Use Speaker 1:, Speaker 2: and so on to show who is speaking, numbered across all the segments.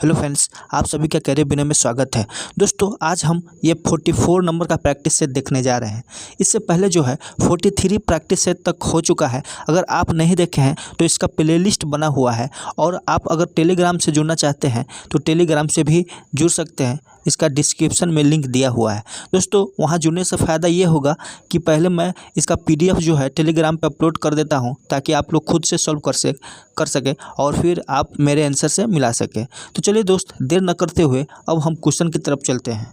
Speaker 1: Hello friends, आप सभी का कैरियर बिना में स्वागत है। दोस्तों, आज हम ये 44 नंबर का प्रैक्टिस सेट देखने जा रहे हैं। इससे पहले जो है 43 प्रैक्टिस सेट तक हो चुका है। अगर आप नहीं देखे हैं तो इसका प्लेलिस्ट बना हुआ है, और आप अगर टेलीग्राम से जुड़ना चाहते हैं तो टेलीग्राम से भी जुड़ सकते हैं। इसका डिस्क्रिप्शन में लिंक दिया हुआ है। दोस्तों, वहाँ जुड़ने से फ़ायदा ये होगा कि पहले मैं इसका PDF जो है टेलीग्राम पे अपलोड कर देता हूँ, ताकि आप लोग खुद से सॉल्व कर सकें और फिर आप मेरे आंसर से मिला सकें। तो चलिए दोस्त, देर न करते हुए अब हम क्वेश्चन की तरफ चलते हैं।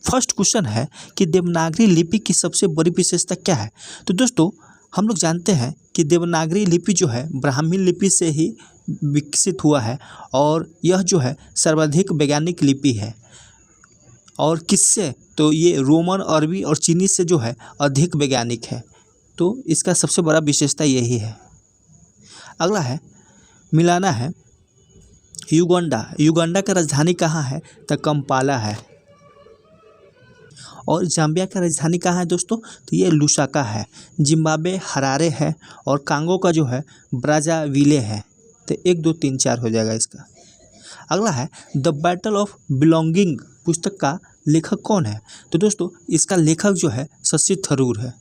Speaker 1: फर्स्ट क्वेश्चन है कि देवनागरी लिपि की सबसे बड़ी विशेषता क्या है। तो दोस्तों, हम लोग जानते हैं कि देवनागरी लिपि जो है ब्राह्मी लिपि से ही विकसित हुआ है, और यह जो है सर्वाधिक वैज्ञानिक लिपि है। और किससे? तो ये रोमन, अरबी और चीनी से जो है अधिक वैज्ञानिक है। तो इसका सबसे बड़ा विशेषता यही है। अगला है, मिलाना है युगांडा। युगांडा का राजधानी कहाँ है? तो कंपाला है। और जाम्बिया का राजधानी कहाँ है दोस्तों? तो ये लुसाका है। जिम्बाब्वे हरारे है, और कांगो का जो है ब्राज़ाविले है। तो 1 2 3 4 हो जाएगा इसका। अगला है, द बैटल ऑफ बिलोंगिंग पुस्तक का लेखक कौन है? तो दोस्तों, इसका लेखक जो है शशि थरूर है।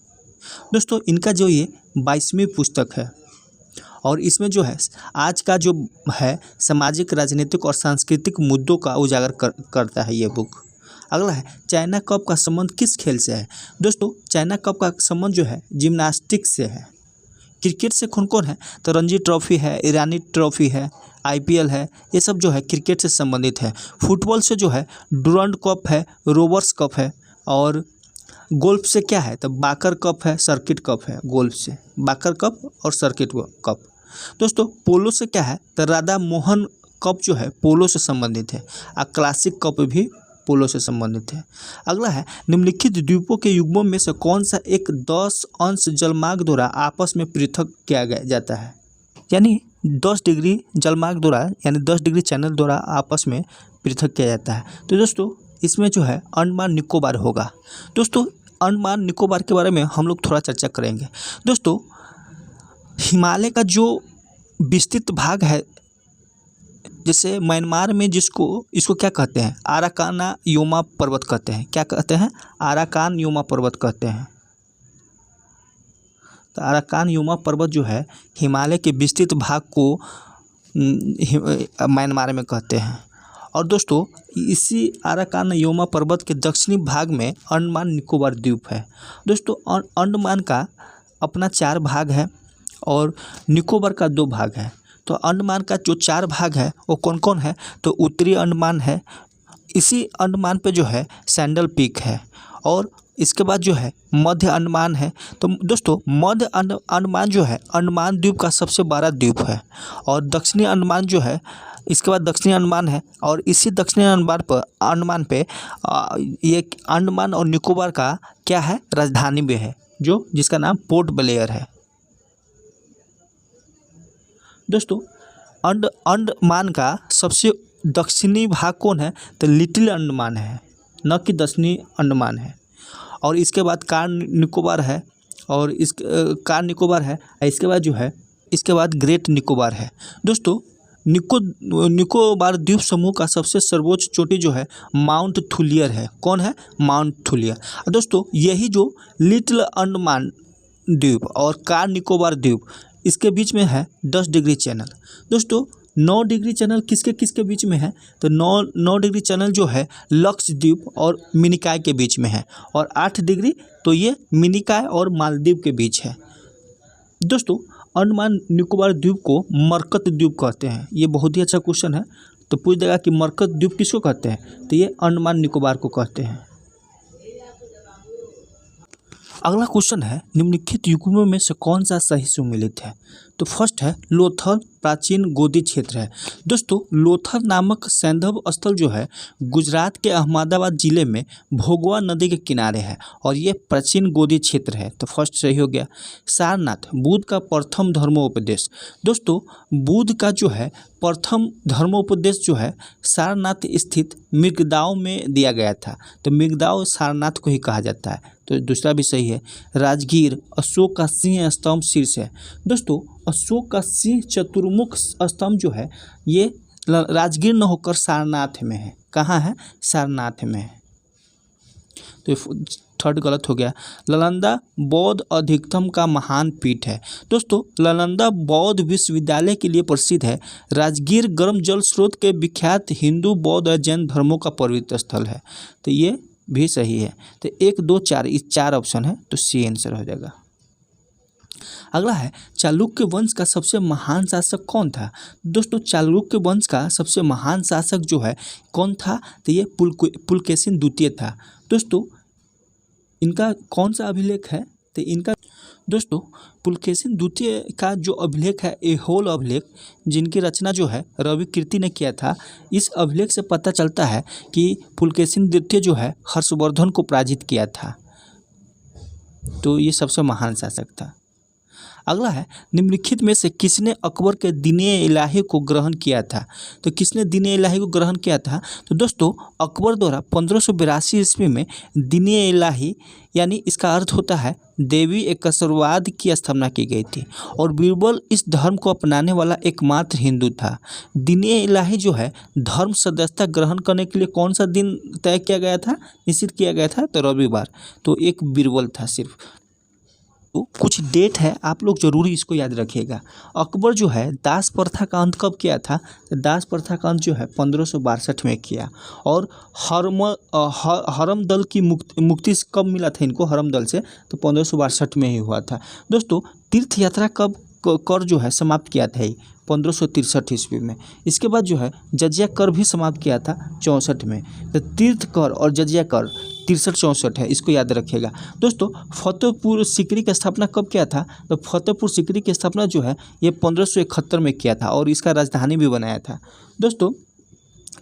Speaker 1: दोस्तों, इनका जो ये 22वीं पुस्तक है, और इसमें जो है आज का जो है सामाजिक, राजनीतिक और सांस्कृतिक मुद्दों का उजागर करता है ये बुक। अगला है, चाइना कप का संबंध किस खेल से है? दोस्तों, चाइना कप का संबंध जो है जिम्नास्टिक्स से है। क्रिकेट से कौन कौन है? तो रणजी ट्रॉफी है, ईरानी ट्रॉफी है, IPL है। ये सब जो है क्रिकेट से संबंधित है। फुटबॉल से जो है डुरंड कप है, रोवर्स कप है। और गोल्फ से क्या है? तो बाकर कप है, सर्किट कप है। गोल्फ से बाकर कप और सर्किट कप। दोस्तों, पोलो से क्या है? तो राधा मोहन कप जो है पोलो से संबंधित है, और क्लासिक कप भी पोलो से संबंधित है। अगला है, निम्नलिखित द्वीपों के युग्मों में से कौन सा एक 10 अंश जलमार्ग द्वारा आपस में पृथक किया जाता है? यानी 10 डिग्री जलमार्ग द्वारा, यानी 10 डिग्री चैनल द्वारा आपस में पृथक किया जाता है। तो दोस्तों, इसमें जो है अंडमान निकोबार होगा। दोस्तों, अंडमान निकोबार के बारे में हम लोग थोड़ा चर्चा करेंगे। दोस्तों, हिमालय का जो विस्तृत भाग है, जैसे म्यांमार में इसको क्या कहते हैं? आराकान योमा पर्वत कहते हैं। क्या कहते हैं? आराकान योमा पर्वत कहते हैं। तो आराकान योमा पर्वत जो है हिमालय के विस्तृत भाग को म्यांमार में कहते हैं। और दोस्तों, इसी आराकान योमा पर्वत के दक्षिणी भाग में अंडमान निकोबार द्वीप है। दोस्तों, अंडमान का अपना 4 भाग है, और निकोबार का 2 भाग है। तो अंडमान का जो 4 भाग है वो कौन कौन है? तो उत्तरी अंडमान है, इसी अंडमान पे जो है सैंडल पीक है, और इसके बाद जो है मध्य अंडमान है। तो दोस्तों, मध्य अंडमान जो है अंडमान द्वीप का सबसे बड़ा द्वीप है। और दक्षिणी अंडमान जो है, इसके बाद दक्षिणी अंडमान है, और इसी दक्षिणी अंडमान पे ये अंडमान और निकोबार का क्या है? राजधानी भी है, जिसका नाम पोर्ट ब्लेयर है। दोस्तों, अंडमान का सबसे दक्षिणी भाग कौन है? तो लिटिल अंडमान है, न कि दक्षिणी अंडमान है। और इसके बाद कार निकोबार है, और कार निकोबार है। इसके बाद जो है इसके बाद ग्रेट निकोबार है। दोस्तों, निकोबार द्वीप समूह का सबसे सर्वोच्च चोटी जो है माउंट थुलियर है। कौन है? Mount Thuillier. दोस्तों, यही जो लिटिल अंडमान द्वीप और कार निकोबार द्वीप, इसके बीच में है 10 डिग्री चैनल। दोस्तों, 9 डिग्री चैनल किसके किसके बीच में है? तो 9 डिग्री चैनल जो है लक्षद्वीप और मिनिकॉय के बीच में है, और 8 डिग्री तो ये मिनिकॉय और मालदीव के बीच है। दोस्तों, अंडमान निकोबार द्वीप को मरकत द्वीप कहते हैं। ये बहुत ही अच्छा क्वेश्चन है, तो पूछ देगा कि मरकत द्वीप किसको कहते हैं? तो ये अंडमान निकोबार को कहते हैं। अगला क्वेश्चन है, निम्नलिखित युग्मों में से कौन सा सही सुमेलित है? तो फर्स्ट है लोथल, प्राचीन गोदी क्षेत्र है। दोस्तों, लोथल नामक सैंधव स्थल जो है गुजरात के अहमदाबाद जिले में भोगवा नदी के किनारे है, और ये प्राचीन गोदी क्षेत्र है। तो फर्स्ट सही हो गया। सारनाथ, बुद्ध का प्रथम धर्मोपदेश। दोस्तों, बुद्ध का जो है प्रथम धर्मोपदेश जो है सारनाथ स्थित मृगदाव में दिया गया था। तो मृगदाव सारनाथ को ही कहा जाता है। तो दूसरा भी सही है। राजगीर अशोक का सिंह स्तंभ शीर्ष है। दोस्तों अशोक का सिंह चतुर्मुख स्तंभ जो है ये राजगीर न होकर सारनाथ में है। कहाँ है? सारनाथ में है। तो थर्ड गलत हो गया। नालंदा बौद्ध अधिकतम का महान पीठ है। दोस्तों नालंदा बौद्ध विश्वविद्यालय के लिए प्रसिद्ध है। राजगीर गर्म जल स्रोत के विख्यात हिंदू बौद्ध और जैन धर्मों का पवित्र स्थल है। तो ये भी सही है। तो 1 2 4 इस 4 ऑप्शन है, तो सी आंसर हो जाएगा। अगला है चालुक्य वंश का सबसे महान शासक कौन था? दोस्तों चालुक्य वंश का सबसे महान शासक जो है कौन था? तो ये पुलकेशिन द्वितीय था। दोस्तों इनका कौन सा अभिलेख है? तो इनका दोस्तों पुलकेशिन द्वितीय का जो अभिलेख है ऐहोल अभिलेख, जिनकी रचना जो है रवि कीर्ति ने किया था, इस अभिलेख से पता चलता है कि पुलकेशिन द्वितीय जो है हर्षवर्धन को पराजित किया था। तो ये सबसे महान शासक था। अगला है निम्नलिखित में से किसने अकबर के दीन-ए इलाही को ग्रहण किया था? तो किसने दीन-ए इलाही को ग्रहण किया था? तो दोस्तों अकबर द्वारा 1582 ईस्वी में दीन-ए इलाही यानी इसका अर्थ होता है देवी एकस्वरवाद की स्थापना की गई थी और बीरबल इस धर्म को अपनाने वाला एकमात्र हिंदू था। दीन-ए इलाही जो है धर्म सदस्यता ग्रहण करने के लिए कौन सा दिन तय किया गया था, निश्चित किया गया था? तो रविवार। तो एक बीरबल था सिर्फ। तो कुछ डेट है, आप लोग जरूरी इसको याद रखिएगा। अकबर जो है दास प्रथा का अंत कब किया था? दास प्रथा का अंत जो है 1562 में किया। और हरम दल की मुक्ति कब मिला था इनको? हरम दल से तो 1562 में ही हुआ था। दोस्तों तीर्थ यात्रा कब कर जो है समाप्त किया था? 1563 ईस्वी में। इसके बाद जो है जजिया कर भी समाप्त किया था 64 में। तो तीर्थ कर और जजिया कर 63-64 है, इसको याद रखिएगा। दोस्तों फतेहपुर सीकरी की स्थापना कब किया था? तो फतेहपुर सीकरी की स्थापना जो है ये 1571 में किया था और इसका राजधानी भी बनाया था। दोस्तों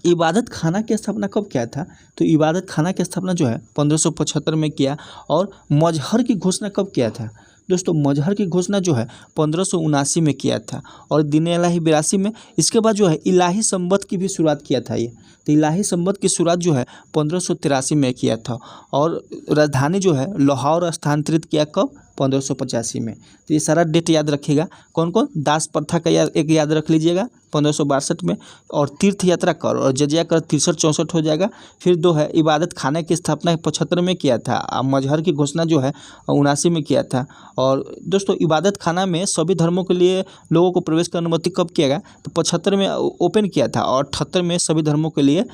Speaker 1: इबादत खाना की स्थापना कब किया था? तो इबादत खाना की स्थापना जो है 1575 में किया। और मजहर की घोषणा कब किया था? दोस्तों मजहर की घोषणा जो है 1579 में किया था और दीन इलाही 82 में। इसके बाद जो है इलाही संवत की भी शुरुआत किया था ये। तो इलाही संवत की शुरुआत जो है 1583 में किया था और राजधानी जो है लाहौर स्थानांतरित किया कब? 1585 में। तो ये सारा डेट याद रखिएगा। कौन कौन? दास प्रथा का एक याद रख लीजिएगा 1562 में, और तीर्थ यात्रा कर और जजिया कर 63-64 हो जाएगा। फिर 2 है इबादत खाने की स्थापना 75 में किया था। मजहर की घोषणा जो है 79 में किया था। और दोस्तों इबादत खाना में सभी धर्मों के लिए लोगों को प्रवेश की अनुमति कब किया गया? तो 75 में ओपन किया था और 78 में सभी धर्मों के लिए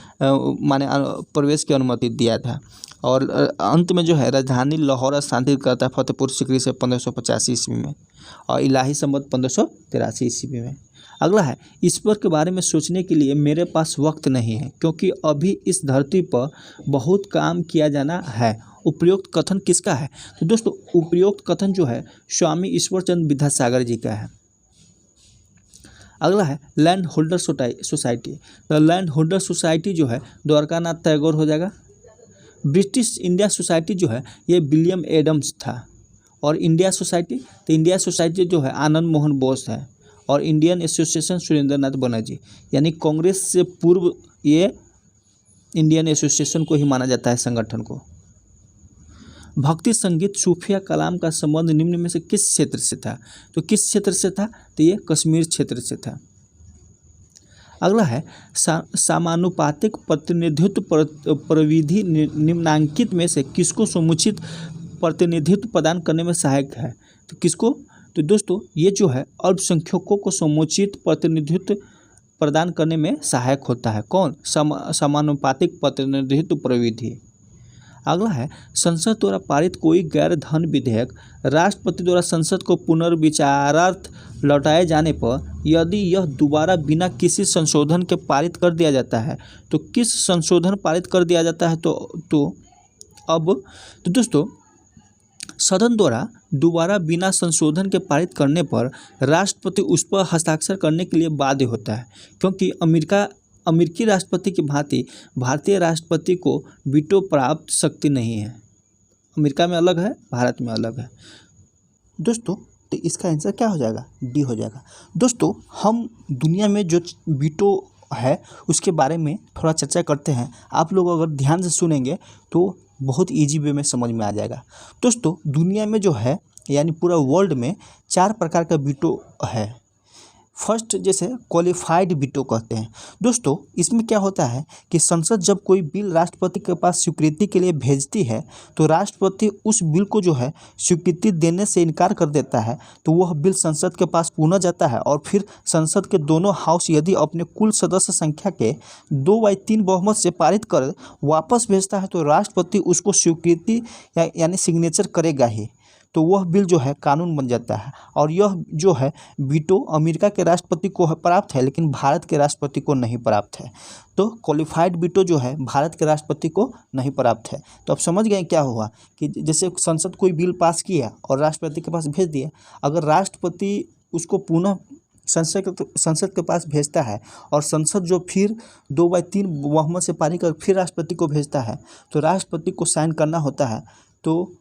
Speaker 1: माने प्रवेश की अनुमति दिया था। और अंत में जो है राजधानी लाहौर स्थानांतरित करता है फतेहपुर सीकरी से 1585 ईस्वी में और इलाही संवत 1583 ईस्वी में। अगला है ईश्वर के बारे में सोचने के लिए मेरे पास वक्त नहीं है क्योंकि अभी इस धरती पर बहुत काम किया जाना है। उपयुक्त कथन किसका है? तो दोस्तों उपयुक्त कथन जो है स्वामी ईश्वरचंद्र विद्यासागर जी का है। अगला है लैंड होल्डर सोसाइटी। तो लैंड होल्डर सोसाइटी जो है द्वारकानाथ टैगोर हो जाएगा। ब्रिटिश इंडिया सोसाइटी जो है ये विलियम एडम्स था। और इंडिया सोसाइटी, तो इंडिया सोसाइटी जो है आनंद मोहन बोस है। और इंडियन एसोसिएशन सुरेंद्रनाथ बनर्जी, यानी कांग्रेस से पूर्व ये इंडियन एसोसिएशन को ही माना जाता है संगठन को। भक्ति संगीत सूफिया कलाम का संबंध निम्न में से किस क्षेत्र से था? तो किस क्षेत्र से था? तो ये कश्मीर क्षेत्र से था। अगला है समानुपातिक प्रतिनिधित्व प्रविधि निम्नांकित में से किसको समुचित प्रतिनिधित्व प्रदान करने में सहायक है? तो किसको? तो दोस्तों ये जो है अल्पसंख्यकों को समुचित प्रतिनिधित्व प्रदान करने में सहायक होता है। कौन? समानुपातिक प्रतिनिधित्व प्रविधि। अगला है संसद द्वारा पारित कोई गैर धन विधेयक राष्ट्रपति द्वारा संसद को पुनर्विचारार्थ लौटाए जाने पर यदि यह दोबारा बिना किसी संशोधन के पारित कर दिया जाता है तो किस संशोधन पारित कर दिया जाता है? तो दोस्तों सदन द्वारा दोबारा बिना संशोधन के पारित करने पर राष्ट्रपति उस पर हस्ताक्षर करने के लिए बाध्य होता है, क्योंकि अमेरिकी राष्ट्रपति की भांति भारतीय राष्ट्रपति को वीटो प्राप्त शक्ति नहीं है। अमेरिका में अलग है, भारत में अलग है। दोस्तों तो इसका आंसर क्या हो जाएगा? डी हो जाएगा। दोस्तों हम दुनिया में जो वीटो है उसके बारे में थोड़ा चर्चा करते हैं। आप लोग अगर ध्यान से सुनेंगे तो बहुत ईजी वे में समझ में आ जाएगा। दोस्तों दुनिया में जो है यानी पूरा वर्ल्ड में 4 प्रकार का वीटो है। फर्स्ट जैसे क्वालिफाइड वीटो कहते हैं। दोस्तों इसमें क्या होता है कि संसद जब कोई बिल राष्ट्रपति के पास स्वीकृति के लिए भेजती है तो राष्ट्रपति उस बिल को जो है स्वीकृति देने से इनकार कर देता है, तो वह बिल संसद के पास पुनः जाता है और फिर संसद के दोनों हाउस यदि अपने कुल सदस्य संख्या के 2/3 बहुमत से पारित कर वापस भेजता है तो राष्ट्रपति उसको स्वीकृति यानी सिग्नेचर करेगा ही, तो वह बिल जो है कानून बन जाता है। और यह जो है वीटो अमेरिका के राष्ट्रपति को प्राप्त है लेकिन भारत के राष्ट्रपति को नहीं प्राप्त है। तो क्वालिफाइड वीटो जो है भारत के राष्ट्रपति को नहीं प्राप्त है। तो अब समझ गए क्या हुआ कि जैसे संसद कोई बिल पास किया और राष्ट्रपति के पास भेज दिया, अगर राष्ट्रपति उसको पुनः संसद के पास भेजता है और संसद जो फिर 2/3 बहुमत से पारित कर फिर राष्ट्रपति को भेजता है तो राष्ट्रपति को साइन करना होता है, तो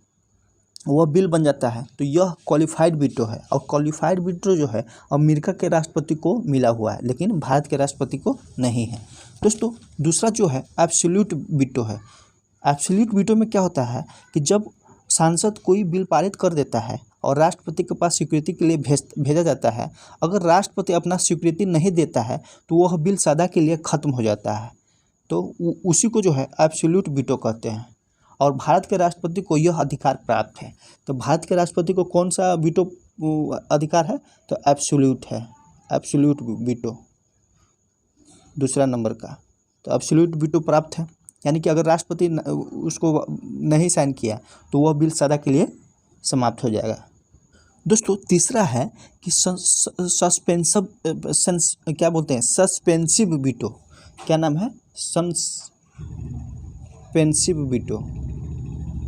Speaker 1: वह बिल बन जाता है। तो यह क्वालिफाइड वीटो है। और क्वालिफाइड वीटो जो है अमेरिका के राष्ट्रपति को मिला हुआ है लेकिन भारत के राष्ट्रपति को नहीं है। दोस्तों दूसरा जो है एब्सोल्यूट वीटो है। एब्सोल्यूट वीटो में क्या होता है कि जब सांसद कोई बिल पारित कर देता है और राष्ट्रपति के पास स्वीकृति के लिए भेजा जाता है, अगर राष्ट्रपति अपना स्वीकृति नहीं देता है तो वह बिल सदा के लिए ख़त्म हो जाता है, तो उसी को जो है एब्सोल्यूट वीटो कहते हैं। और भारत के राष्ट्रपति को यह अधिकार प्राप्त है। तो भारत के राष्ट्रपति को कौन सा वीटो अधिकार है, तो एब्सोल्यूट है, एब्सोल्यूट वीटो दूसरा नंबर का। तो एब्सोल्यूट वीटो प्राप्त है, यानी कि अगर राष्ट्रपति उसको नहीं साइन किया तो वह बिल सदा के लिए समाप्त हो जाएगा। दोस्तों तीसरा है कि सस्पेंसिव वीटो। क्या नाम है, सस्पेंसिव वीटो।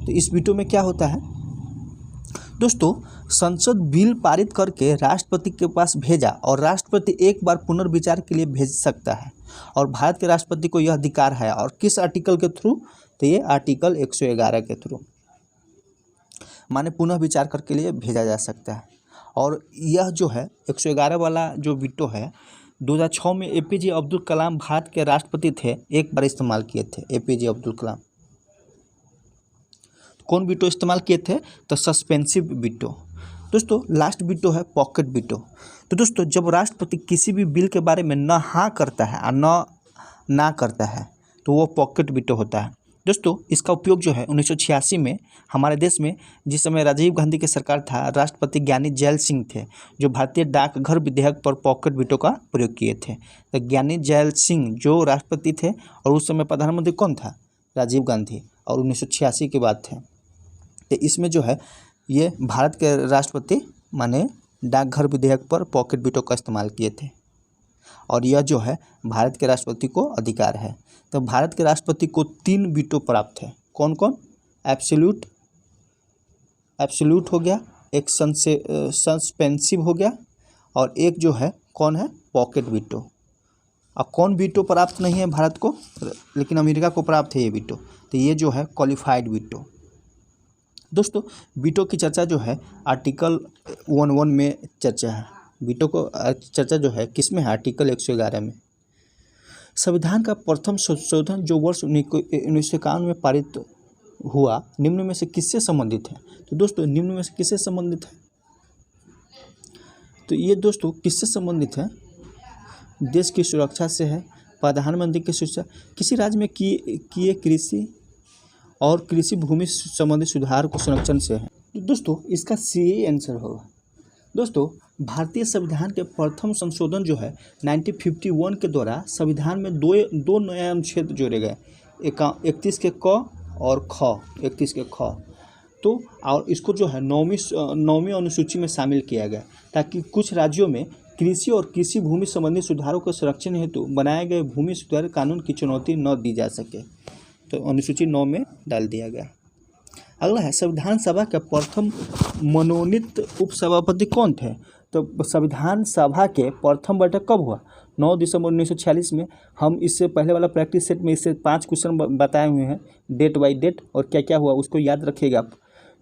Speaker 1: तो इस वीटो में क्या होता है दोस्तों, संसद बिल पारित करके राष्ट्रपति के पास भेजा और राष्ट्रपति एक बार पुनर्विचार के लिए भेज सकता है और भारत के राष्ट्रपति को यह अधिकार है। और किस आर्टिकल के थ्रू, तो ये आर्टिकल 111 के थ्रू माने पुनः विचार करके लिए भेजा जा सकता है। और यह जो है 111 वाला जो वीटो है 2006 में APJ अब्दुल कलाम भारत के राष्ट्रपति थे, एक बार इस्तेमाल किए थे APJ अब्दुल कलाम। कौन वीटो इस्तेमाल किए थे, तो सस्पेंसिव वीटो। दोस्तों लास्ट वीटो है पॉकेट वीटो। तो दोस्तों जब राष्ट्रपति किसी भी बिल के बारे में न हाँ करता है और न ना करता है तो वो पॉकेट वीटो होता है। दोस्तों इसका उपयोग जो है 1986 में हमारे देश में, जिस समय राजीव गांधी की सरकार था, राष्ट्रपति ज्ञानी जैल सिंह थे जो भारतीय डाकघर विधेयक पर पॉकेट वीटो का प्रयोग किए थे। तो ज्ञानी जैल सिंह जो राष्ट्रपति थे और उस समय प्रधानमंत्री कौन था, राजीव गांधी, और 1986 की बात है। तो इसमें जो है ये भारत के राष्ट्रपति माने डाकघर विधेयक पर पॉकेट वीटो का इस्तेमाल किए थे और यह जो है भारत के राष्ट्रपति को अधिकार है। तो भारत के राष्ट्रपति को 3 वीटो प्राप्त है। कौन कौन, एब्सोल्यूट हो गया, एक सस्पेंसिव हो गया और एक जो है कौन है, पॉकेट वीटो। अब कौन वीटो प्राप्त नहीं है भारत को, लेकिन अमेरिका को प्राप्त है ये वीटो, तो ये जो है क्वालिफाइड वीटो। दोस्तों वीटो की चर्चा जो है आर्टिकल 11 में चर्चा है। वीटो को चर्चा जो है किस में है, आर्टिकल 111 में। संविधान का प्रथम संशोधन जो वर्ष 1951 में पारित हुआ निम्न में से किससे संबंधित है, तो दोस्तों निम्न में से किससे संबंधित है, तो ये दोस्तों किससे संबंधित है, देश की सुरक्षा से है, प्रधानमंत्री की सुरक्षा, किसी राज्य में किए कृषि और कृषि भूमि संबंधी सुधार को संरक्षण से है। तो दोस्तों इसका सही आंसर होगा। दोस्तों भारतीय संविधान के प्रथम संशोधन जो है 1951 के द्वारा संविधान में दो नए अनुच्छेद जोड़े गए, 31 के क और ख, 31 के ख। तो और इसको जो है नौवीं अनुसूची में शामिल किया गया ताकि कुछ राज्यों में कृषि और कृषि भूमि संबंधी सुधारों के संरक्षण हेतु बनाए गए भूमि सुधार कानून की चुनौती न दी जा सके, तो अनुसूची 9 में डाल दिया गया। अगला है संविधान सभा के प्रथम मनोनीत उपसभापति कौन थे, तो संविधान सभा के प्रथम बैठक कब हुआ, 9 दिसंबर 1946 में। हम इससे पहले वाला प्रैक्टिस सेट में इससे 5 क्वेश्चन बताए हुए हैं डेट बाय डेट और क्या क्या हुआ उसको याद रखिएगा आप।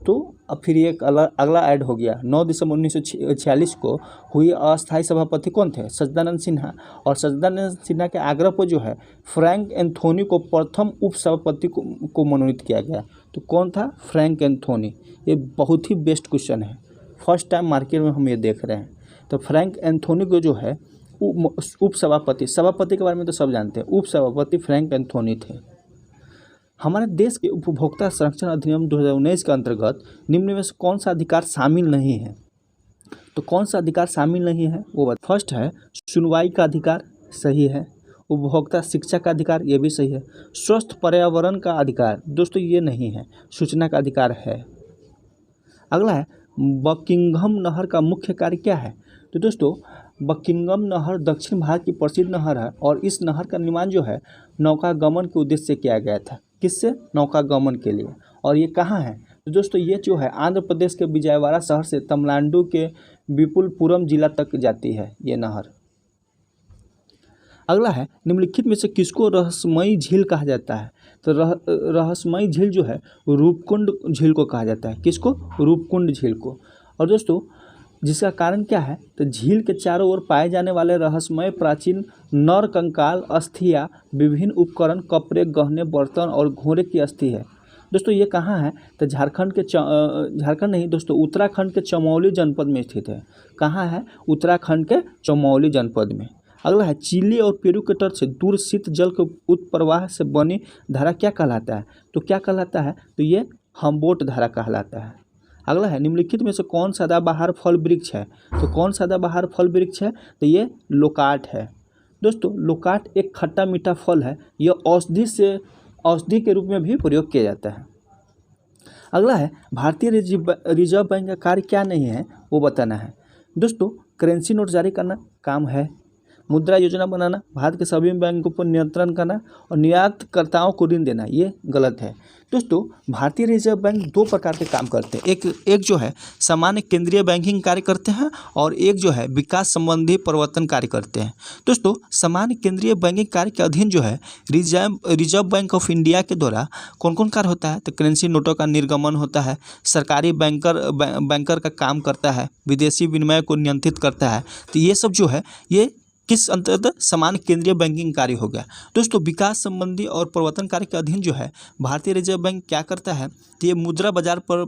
Speaker 1: तो अब फिर एक अगला ऐड हो गया। 9 दिसंबर 1946 को हुई अस्थायी सभापति कौन थे? सच्चिदानंद सिन्हा। और सच्चिदानंद सिन्हा के आग्रह पर जो है फ्रैंक एंथोनी को प्रथम उपसभापति को मनोनीत किया गया। तो कौन था? Frank Anthony. ये बहुत ही बेस्ट क्वेश्चन है, फर्स्ट टाइम मार्केट में हम ये देख रहे हैं। तो फ्रैंक एंथोनी को जो है उपसभापति, सभापति के बारे में तो सब जानते हैं, उपसभापति फ्रैंक एंथोनी थे। हमारे देश के उपभोक्ता संरक्षण अधिनियम 2019 के अंतर्गत निम्न में से कौन सा अधिकार शामिल नहीं है? तो कौन सा अधिकार शामिल नहीं है वो फर्स्ट है सुनवाई का अधिकार, सही है। उपभोक्ता शिक्षा का अधिकार, ये भी सही है। स्वस्थ पर्यावरण का अधिकार, दोस्तों ये नहीं है, सूचना का अधिकार है। अगला है बकिंघम नहर का मुख्य कार्य क्या है? तो दोस्तों बकिंघम नहर दक्षिण भारत की प्रसिद्ध नहर है और इस नहर का निर्माण जो है नौकागमन के उद्देश्य से किया गया था। किससे? नौकागमन के लिए। और ये कहाँ है? तो दोस्तों ये जो है आंध्र प्रदेश के विजयवाड़ा शहर से तमिलनाडु के विपुलपुरम जिला तक जाती है ये नहर। अगला है निम्नलिखित में से किसको रहस्यमयी झील कहा जाता है? तो रहस्यमयी झील जो है रूपकुंड झील को कहा जाता है। किसको? रूपकुंड झील को। और दोस्तों जिसका कारण क्या है? तो झील के चारों ओर पाए जाने वाले रहस्यमय प्राचीन नर कंकाल, अस्थियाँ, विभिन्न उपकरण, कपड़े, गहने, बर्तन और घोड़े की अस्थि है। दोस्तों ये कहाँ है? तो झारखंड नहीं दोस्तों, उत्तराखंड के चमोली जनपद में स्थित है। कहाँ है? उत्तराखंड के चमोली जनपद में। अगला है चिली और पेरू के तट से दूर शीत जल के उत्प्रवाह से बनी धारा क्या कहलाता है? तो क्या कहलाता है? तो ये हम्बोट धारा कहलाता है। अगला है निम्नलिखित में से कौन सदाबहार फल वृक्ष है? तो कौन सदाबहार फल वृक्ष है? तो ये लोकाट है। दोस्तों लोकाट एक खट्टा मीठा फल है, यह औषधि के रूप में भी प्रयोग किया जाता है। अगला है भारतीय रिजर्व बैंक का कार्य क्या नहीं है वो बताना है। दोस्तों करेंसी नोट जारी करना काम है, मुद्रा योजना बनाना, भारत के सभी बैंकों पर नियंत्रण करना और निर्यातकर्ताओं को ऋण देना, ये गलत है। दोस्तों भारतीय रिजर्व बैंक दो प्रकार के काम करते हैं, एक जो है सामान्य केंद्रीय बैंकिंग कार्य करते हैं और एक जो है विकास संबंधी प्रवर्तन कार्य करते हैं। दोस्तों सामान्य केंद्रीय बैंकिंग कार्य के अधीन जो है रिजर्व बैंक ऑफ इंडिया के द्वारा कौन कौन कार्य होता है? तो करेंसी नोटों का निर्गमन होता है, सरकारी बैंकर का काम करता है, विदेशी विनिमय को नियंत्रित करता है। तो ये सब जो है ये किस अंतर्गत? सामान्य केंद्रीय बैंकिंग कार्य हो गया। दोस्तों विकास संबंधी और प्रवर्तन कार्य के अधीन जो है भारतीय रिजर्व बैंक क्या करता है? तो ये मुद्रा बाजार पर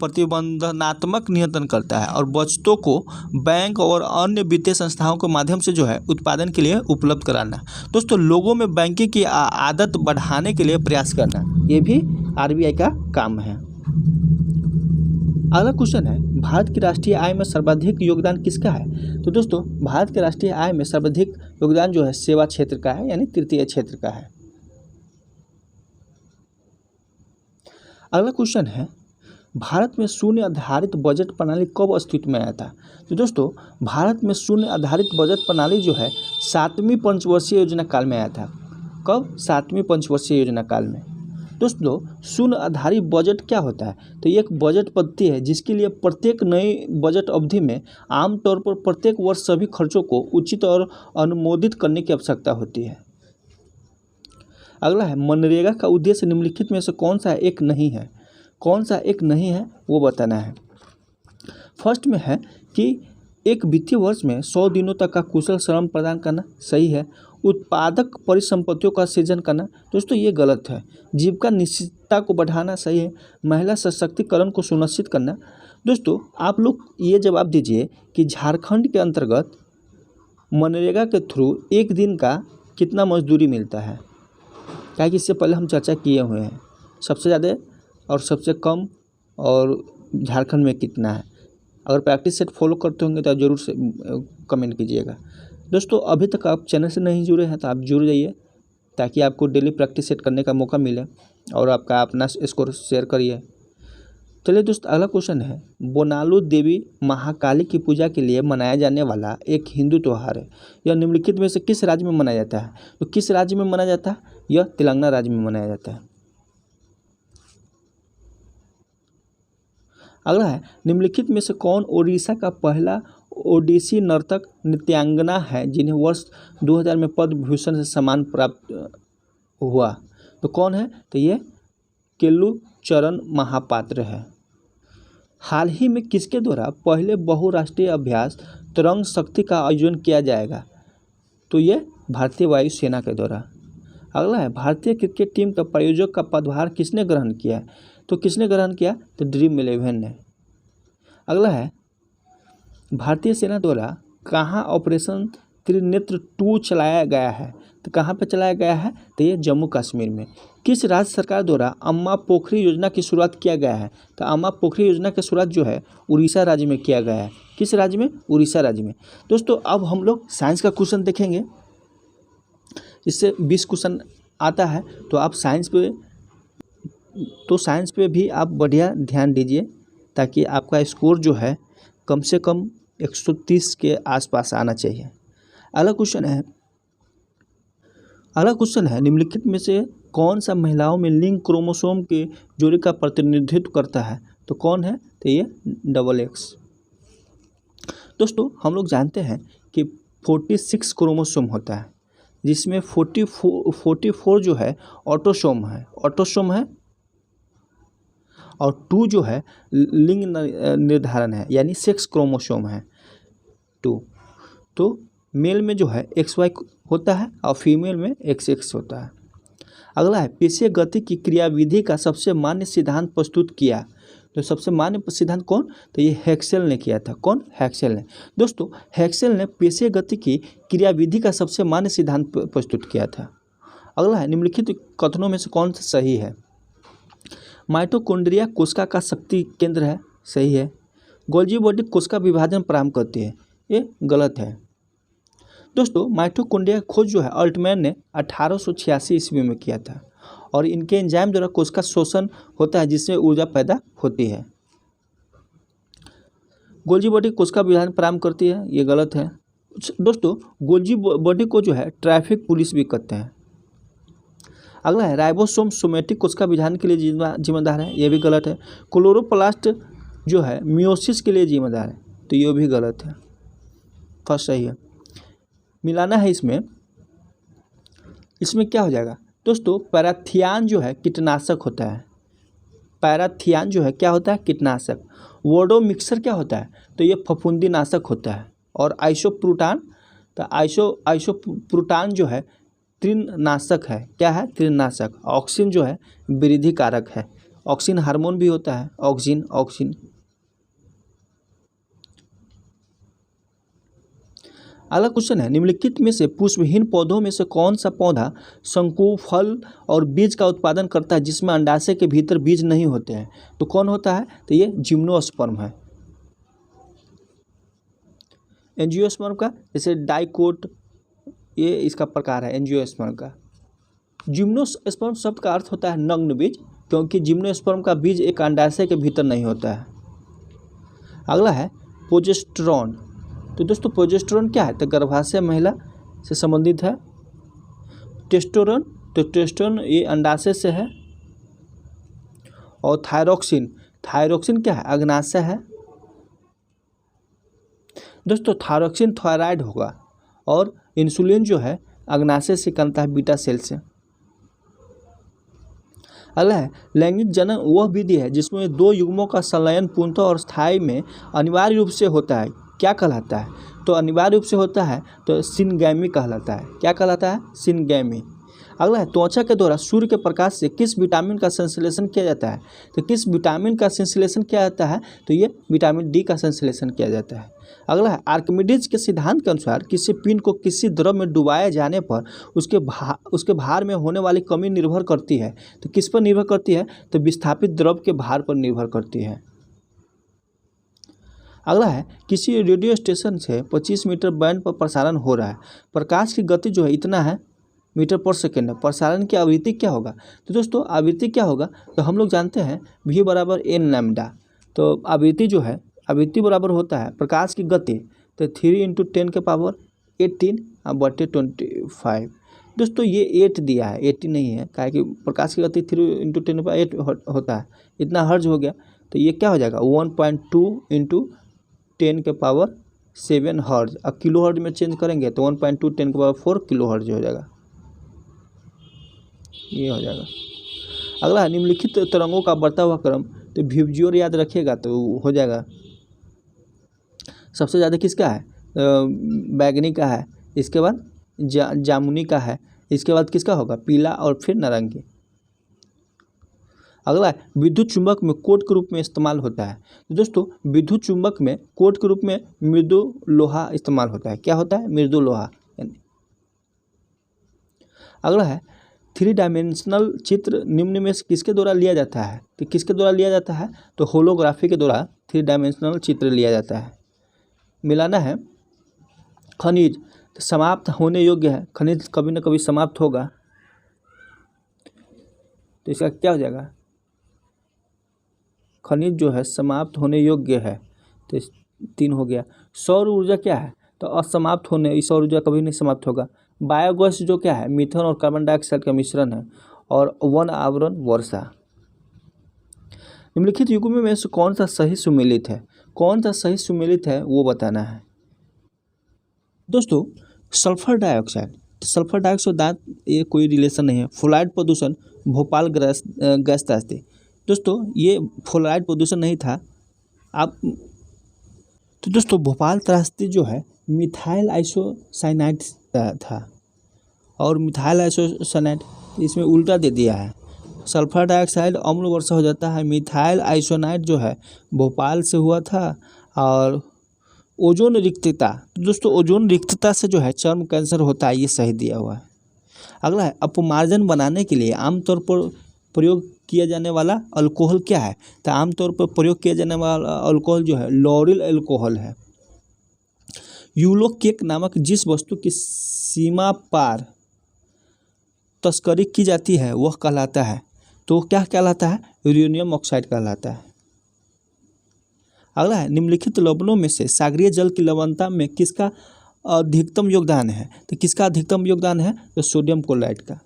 Speaker 1: प्रतिबंधनात्मक नियंत्रण करता है और बचतों को बैंक और अन्य वित्तीय संस्थाओं के माध्यम से जो है उत्पादन के लिए उपलब्ध कराना। दोस्तों लोगों में बैंकिंग की आदत बढ़ाने के लिए प्रयास करना, ये भी आरबीआई का काम है। अगला क्वेश्चन है भारत की राष्ट्रीय आय में सर्वाधिक योगदान किसका है? तो दोस्तों भारत के राष्ट्रीय आय में सर्वाधिक योगदान जो है सेवा क्षेत्र का है, यानी तृतीय क्षेत्र का है। अगला क्वेश्चन है भारत में शून्य आधारित बजट प्रणाली कब अस्तित्व में आया था? तो दोस्तों भारत में शून्य आधारित बजट प्रणाली जो है 7वीं पंचवर्षीय योजना काल में आया था। कब? 7वीं पंचवर्षीय योजना काल में। दोस्तों शून्य आधारित बजट क्या होता है? तो ये एक बजट पद्धति है जिसके लिए प्रत्येक नई बजट अवधि में आमतौर पर प्रत्येक वर्ष सभी खर्चों को उचित और अनुमोदित करने की आवश्यकता होती है। अगला है मनरेगा का उद्देश्य निम्नलिखित में से कौन सा एक नहीं है? कौन सा एक नहीं है वो बताना है। फर्स्ट में है कि एक वित्तीय वर्ष में 100 दिनों तक का कुशल श्रम प्रदान करना, सही है। उत्पादक परिसंपत्तियों का सृजन करना, दोस्तों ये गलत है। जीविका निश्चितता को बढ़ाना, सही है। महिला सशक्तिकरण को सुनिश्चित करना। दोस्तों आप लोग ये जवाब दीजिए कि झारखंड के अंतर्गत मनरेगा के थ्रू एक दिन का कितना मजदूरी मिलता है? क्या कि इससे पहले हम चर्चा किए हुए हैं, सबसे ज़्यादा और सबसे कम और झारखंड में कितना है। अगर प्रैक्टिस सेट फॉलो करते होंगे तो आप जरूर से कमेंट कीजिएगा। दोस्तों अभी तक आप चैनल से नहीं जुड़े हैं तो आप जुड़ जाइए ताकि आपको डेली प्रैक्टिस सेट करने का मौका मिले और आपका अपना स्कोर शेयर करिए। चलिए दोस्तों अगला क्वेश्चन है बोनालू देवी महाकाली की पूजा के लिए मनाया जाने वाला एक हिंदू त्यौहार है, यह निम्नलिखित में से किस राज्य में मनाया जाता है? तो किस राज्य में मनाया जाता है? यह तेलंगाना राज्य में मनाया जाता है। अगला है निम्नलिखित में से कौन ओडिशा का पहला ओडिसी नर्तक नृत्यांगना है जिन्हें वर्ष 2000 में पद्म विभूषण से सम्मान प्राप्त हुआ? तो कौन है? तो ये केल्लू चरण महापात्र है। हाल ही में किसके द्वारा पहले बहुराष्ट्रीय अभ्यास तरंग शक्ति का आयोजन किया जाएगा? तो ये भारतीय वायुसेना के द्वारा। अगला है, भारतीय क्रिकेट टीम का प्रायोजक का पदभार किसने ग्रहण किया? तो किसने ग्रहण किया? तो ड्रीम 11 ने। अगला है, भारतीय सेना द्वारा कहाँ ऑपरेशन त्रिनेत्र 2 चलाया गया है? तो कहाँ पे चलाया गया है? तो ये जम्मू कश्मीर में। किस राज्य सरकार द्वारा अम्मा पोखरी योजना की शुरुआत किया गया है? तो अम्मा पोखरी योजना की शुरुआत जो है उड़ीसा राज्य में किया गया है। किस राज्य में? उड़ीसा राज्य में। दोस्तों अब हम लोग साइंस का क्वेश्चन देखेंगे, इससे 20 क्वेश्चन आता है, तो आप साइंस पे भी आप बढ़िया ध्यान दीजिए ताकि आपका स्कोर जो है कम से कम 130 के आसपास आना चाहिए। अगला क्वेश्चन है निम्नलिखित में से कौन सा महिलाओं में लिंग क्रोमोसोम के जोड़े का प्रतिनिधित्व करता है? तो कौन है? तो ये XX। दोस्तों हम लोग जानते हैं कि 46 क्रोमोसोम होता है, जिसमें 44 जो है ऑटोसोम है और 2 जो है लिंग निर्धारण है, यानी सेक्स क्रोमोसोम है 2। तो मेल में जो है XY होता है और फीमेल में XX होता है। अगला है, पेशीय गति की क्रियाविधि का सबसे मान्य सिद्धांत प्रस्तुत किया। तो सबसे मान्य सिद्धांत कौन? तो ये हेक्सेल ने किया था। कौन? हेक्सेल ने। दोस्तों हेक्सेल ने पेशीय गति की क्रियाविधि का सबसे मान्य सिद्धांत प्रस्तुत किया था। अगला है, निम्नलिखित कथनों में से कौन सा सही है? माइटोकॉन्ड्रिया कोशिका का शक्ति केंद्र है, सही है। गोल्जी बॉडी कोशिका विभाजन प्रारंभ करती है, ये गलत है। दोस्तों माइटोकॉन्ड्रिया की खोज जो है अल्टमैन ने 1886 ईस्वी में किया था और इनके एंजाइम द्वारा कोशिका शोषण होता है जिससे ऊर्जा पैदा होती है। गोल्जी बॉडी कोशिका विभाजन प्रारंभ करती है, ये गलत है। दोस्तों गोल्जी बॉडी को जो है ट्रैफिक पुलिस भी कहते हैं। अगला है, राइबोसोम सोमेटिक कोशिका विभाजन के लिए जिम्मेदार है, ये भी गलत है। क्लोरोप्लास्ट जो है मियोसिस के लिए जिम्मेदार है, तो ये भी गलत है। फर्स्ट सही है, मिलाना है इसमें क्या हो जाएगा? दोस्तों पैराथियान जो है कीटनाशक होता है। पैराथियान जो है क्या होता है? कीटनाशक। वोडो मिक्सर क्या होता है? तो ये फफूंदी नाशक होता है। और आइसोप्रोटान, तो आइसोप्रोटान जो है तृणनाशक है। क्या है? तृणनाशक। ऑक्सिन जो है वृद्धि कारक है। ऑक्सिन हार्मोन भी होता है, ऑक्सिन। अगला क्वेश्चन है, निम्नलिखित में से पुष्पहीन पौधों में से कौन सा पौधा शंकु, फल और बीज का उत्पादन करता है जिसमें अंडाशय के भीतर बीज नहीं होते हैं? तो कौन होता है? तो ये जिम्नोस्पर्म है। एंजियोस्पर्म का जैसे डाइकोट, ये इसका प्रकार है एंजियोस्पर्म का। जिम्नोस्पर्म शब्द का अर्थ होता है नग्न बीज, क्योंकि जिम्नोस्पर्म का बीज एक अंडाशय के भीतर नहीं होता है। अगला है प्रोजेस्टेरॉन। तो दोस्तों प्रोजेस्टेरॉन क्या है? तो गर्भाशय महिला से संबंधित है। टेस्टोस्टेरोन ये अंडाशय से है। और थायरोक्सिन क्या है? अग्नाशय है। दोस्तों थायरोक्सिन थायराइड होगा और इंसुलिन जो है अग्नाशय से निकलता है, बीटा सेल से। अगला है, लैंगिक जनन वह विधि है जिसमें 2 युग्मों का संलयन पूर्णतः और स्थायी में अनिवार्य रूप से होता है, क्या कहलाता है? तो अनिवार्य रूप से होता है तो सिनगैमी कहलाता है। क्या कहलाता है? सिनगैमी। अगला है, त्वचा के द्वारा सूर्य के प्रकाश से किस विटामिन का संश्लेषण किया जाता है? तो किस विटामिन का संश्लेषण किया जाता है? तो ये विटामिन डी का संश्लेषण किया जाता है। अगला है, आर्किमिडीज के सिद्धांत के अनुसार किसी पिंड को किसी द्रव में डुबाए जाने पर उसके भार में होने वाली कमी निर्भर करती है। तो किस पर निर्भर करती है? तो विस्थापित द्रव के भार पर निर्भर करती है। अगला है, किसी रेडियो स्टेशन से 25 मीटर बैंड पर प्रसारण हो रहा है। प्रकाश की गति जो है इतना है मीटर पर सेकेंड है। प्रसारण की आवृत्ति क्या होगा? तो दोस्तों आवृत्ति क्या होगा? तो हम लोग जानते हैं v बराबर n लैम्डा। तो आवृत्ति जो है आवृत्ति बराबर होता है प्रकाश की गति, तो 3 × 10⁻18/25। दोस्तों ये 8 दिया है, 80 नहीं है, क्या कि प्रकाश की गति 3 × 10⁸ होता है, इतना हर्ज हो गया। तो ये क्या हो जाएगा? 1.2 × 10⁻7 हर्ज। अब किलो हर्ज में चेंज करेंगे तो 1.2 × 10⁻4 किलो हर्ज हो जाएगा, ये हो जाएगा। अगला है निम्नलिखित तरंगों का बढ़ता हुआ क्रम, तो विबजियोर याद रखिएगा तो हो जाएगा। सबसे ज़्यादा किसका है, बैगनी का है, इसके बाद जामुनी का है, इसके बाद किसका होगा, पीला और फिर नारंगी। अगला है विद्युत चुंबक में कोट के रूप में इस्तेमाल होता है। तो दोस्तों विद्युत चुंबक में कोट के रूप में मृदु लोहा इस्तेमाल होता है। क्या होता है, मृदु लोहा। अगला है 3 डायमेंशनल चित्र निम्न में से किसके द्वारा लिया जाता है, तो किसके द्वारा लिया जाता है, तो होलोग्राफी के द्वारा 3 डायमेंशनल चित्र लिया जाता है। मिलाना है खनिज, तो समाप्त होने योग्य है, खनिज कभी ना कभी समाप्त होगा, तो इसका क्या हो जाएगा, खनिज जो है समाप्त होने योग्य है, तो 3 हो गया। सौर ऊर्जा क्या है, तो असमाप्त होने, सौर ऊर्जा कभी नहीं समाप्त होगा। बायोगैस जो क्या है, मीथेन और कार्बन डाइऑक्साइड का मिश्रण है। और वन आवरण वर्षा। निम्नलिखित युग्मों में से कौन सा सही सुमेलित है, कौन सा सही सुमेलित है वो बताना है। दोस्तों सल्फर डाइऑक्साइड, सल्फर डाइऑक्साइड दांत ये कोई रिलेशन नहीं है। फ्लोराइड प्रदूषण भोपाल गैस त्रासदी, दोस्तों ये फ्लोराइड प्रदूषण नहीं था। आप तो दोस्तों भोपाल त्रासदी जो है मिथाइल आइसोसाइनाइड था, और मिथाइल आइसोसाइनाइड इसमें उल्टा दे दिया है। सल्फर डाइऑक्साइड अम्ल वर्षा हो जाता है, मिथाइल आइसोसाइनाइड जो है भोपाल से हुआ था। और ओजोन रिक्तता, तो दोस्तों ओजोन रिक्तता से जो है चर्म कैंसर होता है, ये सही दिया हुआ है। अगला है अपमार्जन बनाने के लिए आमतौर पर प्रयोग किया जाने वाला अल्कोहल क्या है, तो आमतौर पर प्रयोग किया जाने वाला अल्कोहल जो है लॉरिल अल्कोहल है। यूलो केक नामक जिस वस्तु की सीमा पार तस्करी की जाती है वह कहलाता है, तो क्या कहलाता है, यूरेनियम ऑक्साइड कहलाता है। अगला है निम्नलिखित लवणों में से सागरीय जल की लवणता में किसका अधिकतम योगदान है, तो किसका अधिकतम योगदान है, तो सोडियम क्लोराइड का।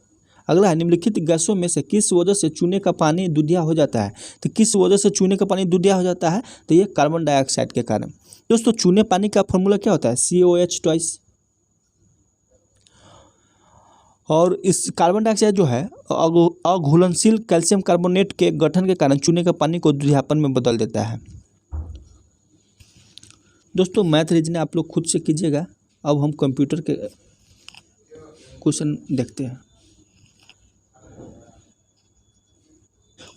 Speaker 1: अगला है निम्नलिखित गैसों में से किस वजह से चूने का पानी दूधिया हो जाता है, तो किस वजह से चूने का पानी दूधिया हो जाता है, तो ये कार्बन डाइऑक्साइड के कारण। दोस्तों चूने पानी का फॉर्मूला क्या होता है, COH ट्वाइस। और इस कार्बन डाइऑक्साइड जो है अघुलनशील कैल्शियम कार्बोनेट के गठन के कारण चूने का पानी को दूधियापन में बदल देता है। दोस्तों मैथ रीजनिंग आप लोग खुद से कीजिएगा। अब हम कंप्यूटर के क्वेश्चन देखते हैं।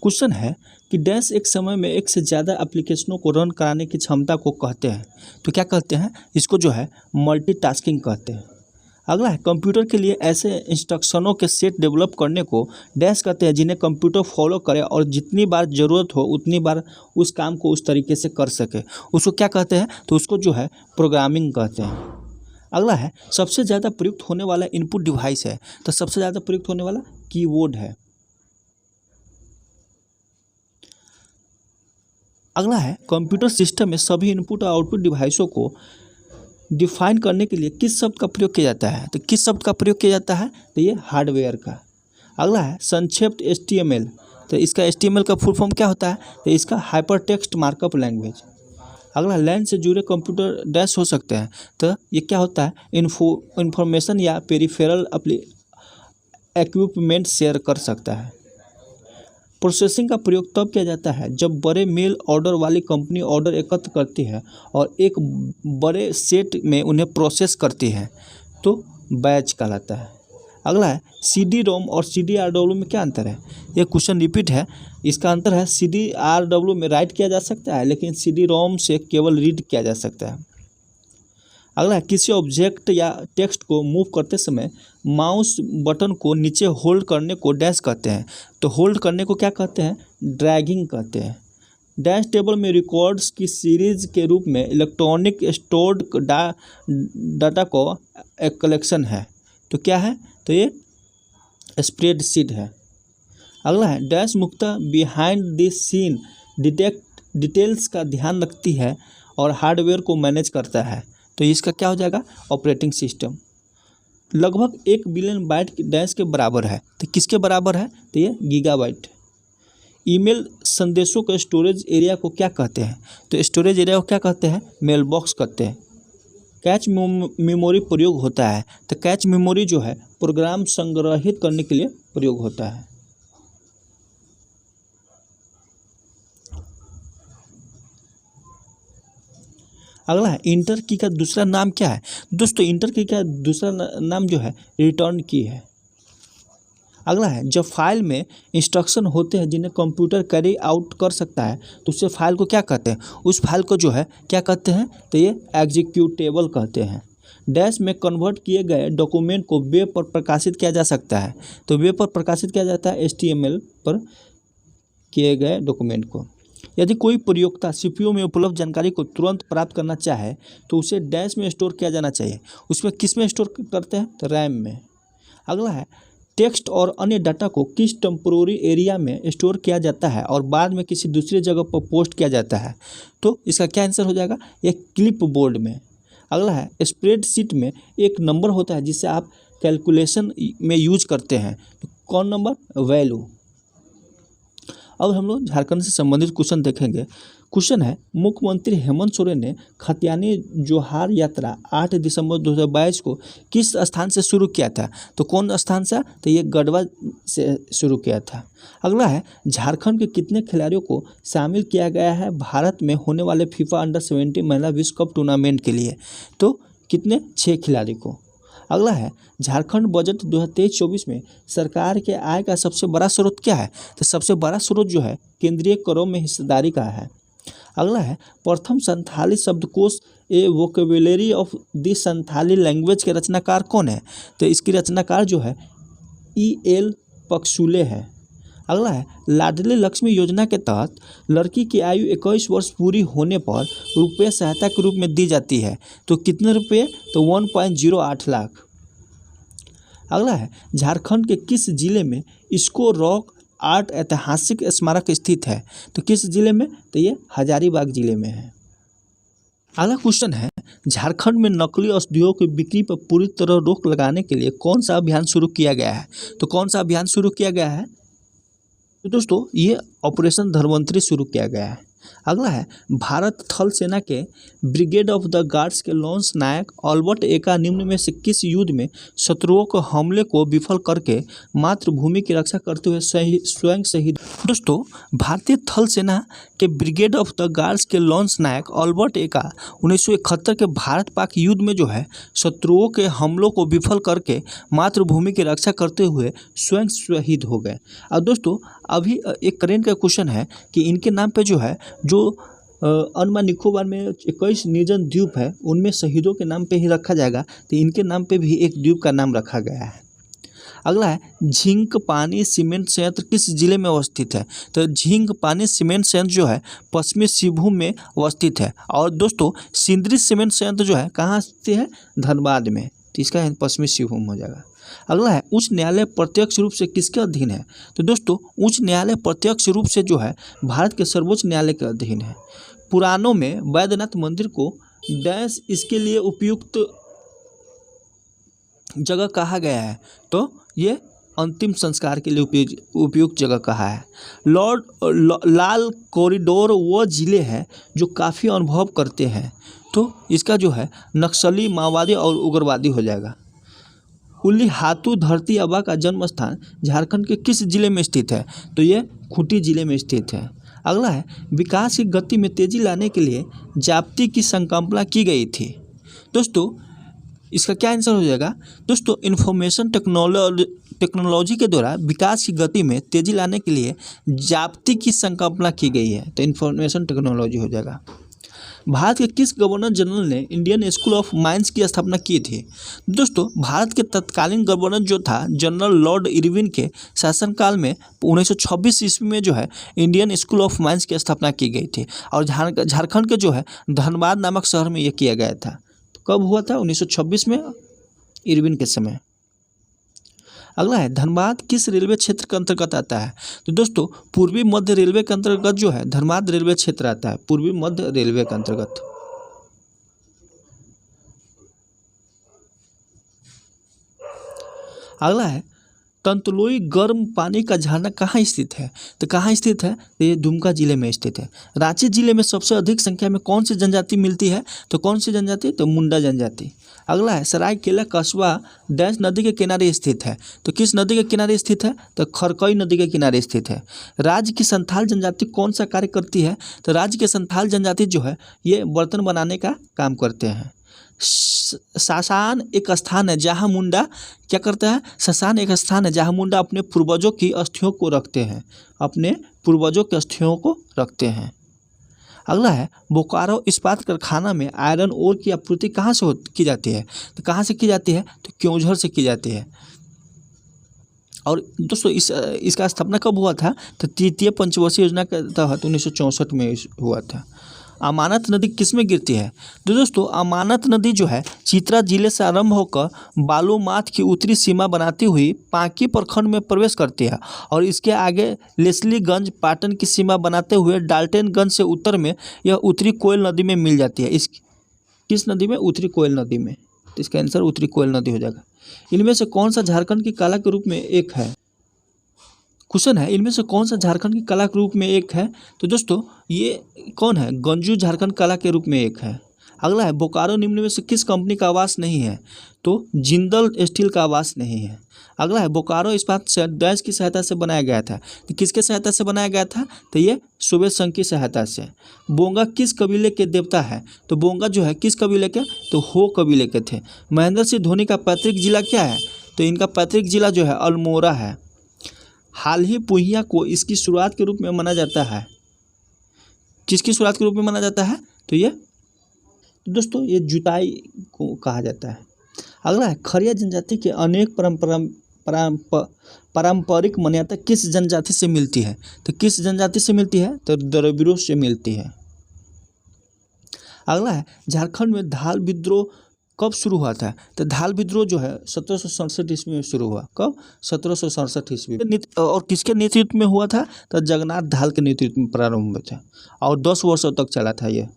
Speaker 1: क्वेश्चन है कि डैश एक समय में एक से ज़्यादा एप्लीकेशनों को रन कराने की क्षमता को कहते हैं, तो क्या कहते हैं, इसको जो है मल्टीटास्किंग कहते हैं। अगला है कंप्यूटर के लिए ऐसे इंस्ट्रक्शनों के सेट डेवलप करने को डैश कहते हैं जिन्हें कंप्यूटर फॉलो करे और जितनी बार ज़रूरत हो उतनी बार उस काम को उस तरीके से कर सके, उसको क्या कहते हैं, तो उसको जो है प्रोग्रामिंग कहते हैं। अगला है सबसे ज़्यादा प्रयुक्त होने वाला इनपुट डिवाइस है, तो सबसे ज़्यादा प्रयुक्त होने वाला कीबोर्ड है। अगला है कंप्यूटर सिस्टम में सभी इनपुट और आउटपुट डिवाइसों को डिफाइन करने के लिए किस शब्द का प्रयोग किया जाता है, तो किस शब्द का प्रयोग किया जाता है, तो ये हार्डवेयर का। अगला है संक्षिप्त HTML, तो इसका HTML का फुल फॉर्म क्या होता है, तो इसका हाइपर टेक्स्ट मार्कअप लैंग्वेज। अगला लैन से जुड़े कंप्यूटर डैश हो सकते हैं, तो ये क्या होता है, इंफॉर्मेशन या पेरिफेरल इक्विपमेंट शेयर कर सकता है। प्रोसेसिंग का प्रयोग तब किया जाता है जब बड़े मेल ऑर्डर वाली कंपनी ऑर्डर एकत्र करती है और एक बड़े सेट में उन्हें प्रोसेस करती है, तो बैच कहलाता है। अगला है CD-ROM और CD-RW में क्या अंतर है, ये क्वेश्चन रिपीट है। इसका अंतर है CD-RW में राइट किया जा सकता है लेकिन CD-ROM से केवल रीड किया जा सकता है। अगला है किसी ऑब्जेक्ट या टेक्स्ट को मूव करते समय माउस बटन को नीचे होल्ड करने को डैश कहते हैं, तो होल्ड करने को क्या कहते हैं, ड्रैगिंग कहते हैं। डैश टेबल में रिकॉर्ड्स की सीरीज के रूप में इलेक्ट्रॉनिक स्टोर्ड डाटा को एक कलेक्शन है, तो क्या है, तो ये स्प्रेडशीट है। अगला है डैश मुख्यतः बिहाइंड द सीन डिटेल्स का ध्यान रखती है और हार्डवेयर को मैनेज करता है, तो इसका क्या हो जाएगा, ऑपरेटिंग सिस्टम। लगभग 1 बिलियन बाइट डैश के बराबर है, तो किसके बराबर है, तो ये गीगाबाइट। ईमेल संदेशों के स्टोरेज एरिया को क्या कहते हैं, तो स्टोरेज एरिया को क्या कहते हैं, मेल बॉक्स कहते हैं। कैच मेमोरी प्रयोग होता है, तो कैच मेमोरी जो है प्रोग्राम संग्रहित करने के लिए प्रयोग होता है। अगला है इंटर की का दूसरा नाम क्या है? दोस्तों इंटर की का दूसरा नाम जो है रिटर्न की है। अगला है जब फाइल में इंस्ट्रक्शन होते हैं जिन्हें कंप्यूटर कैरी आउट कर सकता है तो उससे फाइल को क्या कहते हैं? उस फाइल को जो है क्या कहते हैं? तो ये एग्जीक्यूटेबल कहते हैं। डैश में कन्वर्ट किए गए डॉक्यूमेंट को वेब पर प्रकाशित किया जा सकता है। तो वेब पर प्रकाशित किया जाता है HTML पर किए गए डॉक्यूमेंट को। यदि कोई प्रयोक्ता CPU में उपलब्ध जानकारी को तुरंत प्राप्त करना चाहे तो उसे डैश में स्टोर किया जाना चाहिए। उसमें किस में स्टोर करते हैं? तो रैम में। अगला है टेक्स्ट और अन्य डाटा को किस टेम्पोररी एरिया में स्टोर किया जाता है और बाद में किसी दूसरी जगह पर पोस्ट किया जाता है? तो इसका क्या आंसर हो जाएगा? ये क्लिप बोर्ड में। अगला है स्प्रेडशीट में एक नंबर होता है जिसे आप कैलकुलेशन में यूज करते हैं। तो कौन नंबर? वैल्यू। अब हम लोग झारखंड से संबंधित क्वेश्चन देखेंगे। क्वेश्चन है मुख्यमंत्री हेमंत सोरेन ने खतियानी जोहार यात्रा 8 दिसंबर 2022 को किस स्थान से शुरू किया था? तो कौन स्थान से? तो ये गढ़वा से शुरू किया था। अगला है झारखंड के कितने खिलाड़ियों को शामिल किया गया है भारत में होने वाले फीफा अंडर-17 महिला विश्व कप टूर्नामेंट के लिए? तो कितने? 6 खिलाड़ी को। अगला है झारखंड बजट 2023-24 में सरकार के आय का सबसे बड़ा स्रोत क्या है? तो सबसे बड़ा स्रोत जो है केंद्रीय करों में हिस्सेदारी का है। अगला है प्रथम संथाली शब्दकोश a vocabulary of the Santhali language के रचनाकार कौन है? तो इसकी रचनाकार जो है EL पकसूले है। अगला है लाडली लक्ष्मी योजना के तहत लड़की की आयु 21 वर्ष पूरी होने पर रुपये सहायता के रूप में दी जाती है। तो कितने रुपये? तो 1.08 लाख। अगला है झारखंड के किस जिले में इस्को रॉक आर्ट ऐतिहासिक स्मारक स्थित है? तो किस जिले में? तो ये हजारीबाग जिले में है। अगला क्वेश्चन है झारखंड में नकली औषधियों की बिक्री पर पूरी तरह रोक लगाने के लिए कौन सा अभियान शुरू किया गया है? तो कौन सा अभियान शुरू किया गया है? तो दोस्तों ये ऑपरेशन धन्वंतरी शुरू किया गया है। अगला है भारत थल सेना के ब्रिगेड ऑफ द गार्ड्स के लॉन्स नायक अल्बर्ट एका निम्न में से किस युद्ध में शत्रुओं के हमले को विफल करके मातृभूमि की रक्षा करते हुए स्वयं शहीद? दोस्तों भारतीय थल सेना के ब्रिगेड ऑफ द गार्ड्स के लॉन्स नायक अल्बर्ट एका 1971 के भारत पाक युद्ध में जो है शत्रुओं के हमलों को विफल करके मातृभूमि की रक्षा करते हुए स्वयं शहीद हो गए। और दोस्तों अभी एक करेंट का क्वेश्चन है कि इनके नाम पे जो है जो अंडमान निकोबार में 21 निर्जन द्वीप है उनमें शहीदों के नाम पे ही रखा जाएगा। तो इनके नाम पे भी एक द्वीप का नाम रखा गया है। अगला है झींक पानी सीमेंट संयंत्र किस जिले में अवस्थित है? तो झींक पानी सीमेंट संयंत्र जो है पश्चिमी सिंहभूम में अवस्थित है। और दोस्तों सिंदरी सीमेंट संयंत्र जो है कहाँ स्थित है? धनबाद में। तो इसका पश्चिमी सिंहभूम हो जाएगा। अगला है उच्च न्यायालय प्रत्यक्ष रूप से किसके अधीन है? तो दोस्तों उच्च न्यायालय प्रत्यक्ष रूप से जो है भारत के सर्वोच्च न्यायालय के अधीन है। पुराणों में बैद्यनाथ मंदिर को डैश इसके लिए उपयुक्त जगह कहा गया है? तो ये अंतिम संस्कार के लिए उपयुक्त जगह कहा है। लाल कॉरिडोर वो जिले हैं जो काफ़ी अनुभव करते हैं। तो इसका जो है नक्सली माओवादी और उग्रवादी हो जाएगा। उल्ली हाथू धरती आबा का जन्म स्थान झारखंड के किस जिले में स्थित है? तो ये खूंटी जिले में स्थित है। अगला है विकास की गति में तेजी लाने के लिए जाप्ती की संकल्पना की गई थी। दोस्तों इसका क्या आंसर हो जाएगा? दोस्तों इंफॉर्मेशन टेक्नोलॉजी के द्वारा विकास की गति में तेजी लाने के लिए जाप्ती की संकल्पना की गई है। तो इंफॉर्मेशन टेक्नोलॉजी हो जाएगा। भारत के किस गवर्नर जनरल ने इंडियन स्कूल ऑफ माइंस की स्थापना की थी? दोस्तों भारत के तत्कालीन गवर्नर जो था जनरल लॉर्ड इरविन के शासनकाल में 1926 ईस्वी में जो है इंडियन स्कूल ऑफ माइंस की स्थापना की गई थी। और झारखंड के जो है धनबाद नामक शहर में यह किया गया था। तो कब हुआ था? 1926 में इरविन के समय। अगला है धनबाद किस रेलवे क्षेत्र के अंतर्गत आता है? तो दोस्तों पूर्वी मध्य रेलवे के अंतर्गत जो है धनबाद रेलवे क्षेत्र आता है, पूर्वी मध्य रेलवे के अंतर्गत। अगला है तंतलोई गर्म पानी का झरना कहाँ स्थित है? तो कहाँ स्थित है? तो ये दुमका जिले में स्थित है। रांची जिले में सबसे अधिक संख्या में कौन सी जनजाति मिलती है? तो कौन सी जनजाति? तो मुंडा जनजाति। अगला है सरायकेला कस्बा डैश नदी के किनारे स्थित है। तो किस नदी के किनारे स्थित है? तो खरकई नदी के किनारे स्थित है। राज्य की संथाल जनजाति कौन सा कार्य करती है? तो राज्य के संथाल जनजाति जो है ये बर्तन बनाने का काम करते हैं। सासान एक स्थान है जहाँ मुंडा क्या करता है? सासान एक स्थान है जहाँ मुंडा अपने पूर्वजों की अस्थियों को रखते हैं, अपने पूर्वजों के अस्थियों को रखते हैं। अगला है बोकारो इस्पात कारखाना में आयरन ओर की आपूर्ति कहाँ से की जाती है? तो कहाँ से की जाती है? तो क्योंझर से की जाती है। और दोस्तों इसका स्थापना कब हुआ था? तो तृतीय पंचवर्षीय योजना के तहत 1964 में हुआ था। अमानत नदी किस में गिरती है? तो दोस्तों अमानत नदी जो है चित्रा जिले से आरंभ होकर बालूमाथ की उत्तरी सीमा बनाती हुई पांकी प्रखंड में प्रवेश करती है और इसके आगे लेस्लीगंज पाटन की सीमा बनाते हुए डाल्टनगंज से उत्तर में यह उत्तरी कोयल नदी में मिल जाती है। किस नदी में? उत्तरी कोयल नदी में। तो इसका आंसर उत्तरी कोयल नदी हो जाएगा। इनमें से कौन सा झारखंड की कला के रूप में एक है? क्वेश्चन है इनमें से कौन सा झारखंड की कला के रूप में एक है? तो दोस्तों ये कौन है? गंजू झारखंड कला के रूप में एक है। अगला है बोकारो निम्न में से किस कंपनी का आवास नहीं है? तो जिंदल स्टील का आवास नहीं है। अगला है बोकारो इस्पात डैश की सहायता से बनाया गया था। तो किसके सहायता से बनाया गया था? तो ये सोवियत संघ की सहायता से। बोंगा किस कबीले के देवता है? तो बोंगा जो है किस कबीले के? तो हो कबीले के थे। महेंद्र सिंह धोनी का पैतृक जिला क्या है? तो इनका पैतृक जिला जो है अल्मोड़ा है। हाल ही पुहिया को इसकी शुरुआत के रूप में माना जाता है। किसकी शुरुआत के रूप में माना जाता है? तो दोस्तों ये जुताई को कहा जाता है। अगला है खरिया जनजाति के अनेक पारंपरिक मान्यता किस जनजाति से मिलती है? तो किस जनजाति से मिलती है? तो द्रविड़ों से मिलती है। अगला है झारखंड में धाल विद्रोह कब शुरू हुआ था? तो धाल विद्रोह जो है 1767 ईस्वी में शुरू हुआ। कब? 1767 ईस्वी में। और किसके नेतृत्व में हुआ था? तो जगन्नाथ धाल के नेतृत्व में प्रारंभ हुआ था और 10 वर्षों तक चला था ये।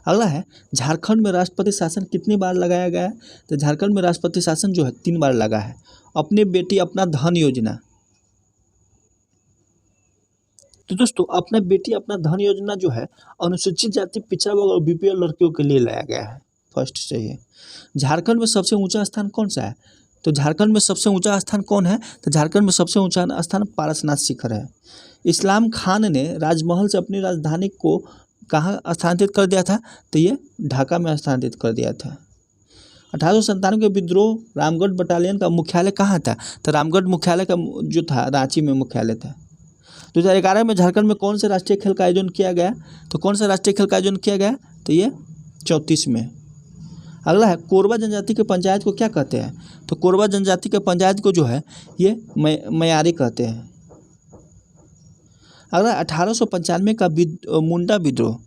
Speaker 1: अगला है झारखंड में राष्ट्रपति शासन कितनी बार लगाया गया है? तो झारखंड में राष्ट्रपति शासन जो है 3 बार लगा है। अपनी बेटी अपना धन योजना। तो दोस्तों अपना बेटी अपना धन योजना जो है अनुसूचित जाति पिछड़ा वर्ग और बीपीएल लड़कियों के लिए लाया गया है। फर्स्ट सही है। झारखंड में सबसे ऊंचा स्थान कौन सा है? तो झारखंड में सबसे ऊंचा स्थान कौन है? तो झारखंड में सबसे ऊंचा स्थान पारसनाथ शिखर है। इस्लाम खान ने राजमहल से अपनी राजधानी को कहाँ स्थानांतरित कर दिया था? तो ये ढाका में स्थानांतरित कर दिया था। 1897 के विद्रोह रामगढ़ बटालियन का मुख्यालय कहाँ था? तो रामगढ़ मुख्यालय का जो था रांची में मुख्यालय था। 2011 में झारखंड में कौन से राष्ट्रीय खेल का आयोजन किया गया? तो कौन सा राष्ट्रीय खेल का आयोजन किया गया? तो ये 34 में। अगला है कोरबा जनजाति के पंचायत को क्या कहते हैं? तो कोरबा जनजाति के पंचायत को जो है ये मयारी कहते हैं। अगला 1895 का मुंडा विद्रोह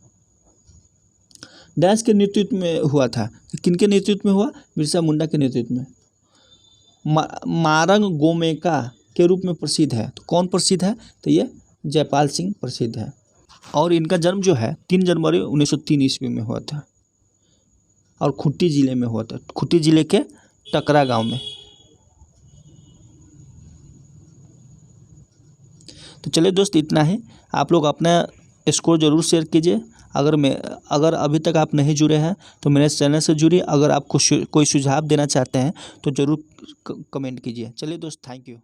Speaker 1: डैश के नेतृत्व में हुआ था। किनके नेतृत्व में हुआ? बिरसा मुंडा के नेतृत्व में। मारंग गोमेका के रूप में प्रसिद्ध है। तो कौन प्रसिद्ध है? तो ये जयपाल सिंह प्रसिद्ध है। और इनका जन्म जो है 3 जनवरी 1903 ईस्वी में हुआ था और खूंटी जिले में हुआ था। खूंटी जिले के टकरा गांव में। तो चलिए दोस्त इतना ही। आप लोग अपना स्कोर ज़रूर शेयर कीजिए। अगर अभी तक आप नहीं जुड़े हैं तो मेरे चैनल से जुड़िए। अगर आपको कोई सुझाव देना चाहते हैं तो ज़रूर कमेंट कीजिए। चलिए दोस्त थैंक यू।